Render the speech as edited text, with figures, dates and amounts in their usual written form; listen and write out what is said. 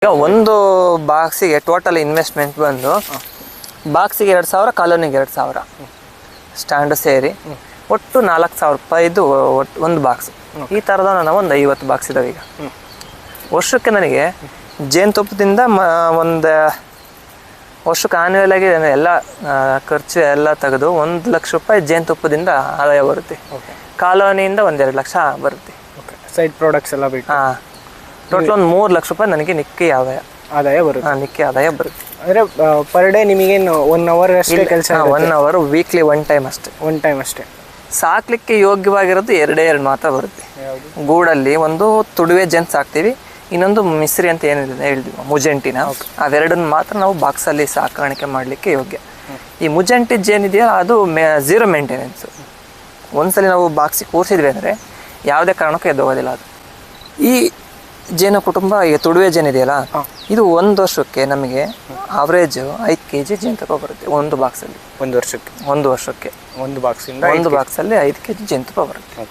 ಈಗ ಒಂದು ಬಾಕ್ಸಿಗೆ total investment ಬಂದು ಬಾಕ್ಸಿಗೆ 2,000, ಕಾಲೋನಿಗೆ 2,000 ಸ್ಟ್ಯಾಂಡ್ ಸೇರಿ ಒಟ್ಟು 4,000 ರೂಪಾಯಿದು ಒಟ್ಟು ಒಂದು ಬಾಕ್ಸ್. ಈ ಥರದ ನಾವು ಒಂದು 50 ಬಾಕ್ಸ್ ಇದಾವೆ. ಈಗ ವರ್ಷಕ್ಕೆ ನನಗೆ ಜೇನುತುಪ್ಪದಿಂದ ಒಂದು ವರ್ಷಕ್ಕೆ ಆನ್ಯುವಲ್ ಆಗಿ ಎಲ್ಲ ಖರ್ಚು ಎಲ್ಲ ತೆಗೆದು 1 ಲಕ್ಷ ರೂಪಾಯಿ ಜೇನುತುಪ್ಪದಿಂದ ಆದಾಯ ಬರುತ್ತೆ. ಕಾಲೋನಿಯಿಂದ 1-2 ಲಕ್ಷ ಬರುತ್ತೆ. ಸೈಡ್ ಪ್ರಾಡಕ್ಟ್ಸ್ ಎಲ್ಲ ಬಿಟ್ಟು ಹಾಂ, ಟೋಟಲ್ ಒಂದು 3 ಲಕ್ಷ ರೂಪಾಯಿ ನನಗೆ ನಿಕ್ಕಿ ಆದಾಯ ಬರುತ್ತೆ. ನಿಕ್ಕಿ ಆದಾಯ ಬರುತ್ತೆ. ಅಂದರೆ ಪರ್ ಡೇ ನಿಮಗೇನು 1 ಅವರ್ ಅಷ್ಟೇ ಕೆಲಸ? 1 ಅವರ್ ವೀಕ್ಲಿ 1 ಟೈಮ್ ಅಷ್ಟೇ. 1 ಟೈಮ್ ಅಷ್ಟೇ. ಸಾಕ್ಲಿಕ್ಕೆ ಯೋಗ್ಯವಾಗಿರೋದು 2 ಮಾತ್ರ ಬರುತ್ತೆ. ಗೂಡಲ್ಲಿ ಒಂದು ತುಡುವೆ ಜೇನು ಸಾಕ್ತೀವಿ, ಇನ್ನೊಂದು ಮಿಸ್ರಿ ಅಂತ ಏನಿದೆ ಹೇಳ್ತೀವಿ ಮುಜೆಂಟಿನ, ಅವೆರಡನ್ನ ಮಾತ್ರ ನಾವು ಬಾಕ್ಸಲ್ಲಿ ಸಾಕಾಣಿಕೆ ಮಾಡಲಿಕ್ಕೆ ಯೋಗ್ಯ. ಈ ಮುಜೆಂಟಿ ಜೇನಿದೆಯಲ್ಲ ಅದು 0 ಮೇಂಟೆನೆನ್ಸು. ಒಂದ್ಸಲಿ ನಾವು ಬಾಕ್ಸಿಗೆ ಕೂರಿಸಿದ್ವಿ ಅಂದರೆ ಯಾವುದೇ ಕಾರಣಕ್ಕೂ ಎದ್ದೋಗೋದಿಲ್ಲ ಅದು. ಈ ಜೇನು ಕುಟುಂಬ ಈಗ ತುಡುವೆ ಜೇನಿದೆಯಲ್ಲ, ಇದು 1 ವರ್ಷಕ್ಕೆ ನಮಗೆ ಆವ್ರೇಜ್ 5 kg ಜೇನುತುಪ್ಪ ಬರುತ್ತೆ ಒಂದು ಬಾಕ್ಸಲ್ಲಿ. 1 ವರ್ಷಕ್ಕೆ? 1 ವರ್ಷಕ್ಕೆ ಒಂದು ಬಾಕ್ಸಿಂದ 1 ಬಾಕ್ಸಲ್ಲಿ 5 kg ಜೇನುತುಪ್ಪ ಬರುತ್ತೆ.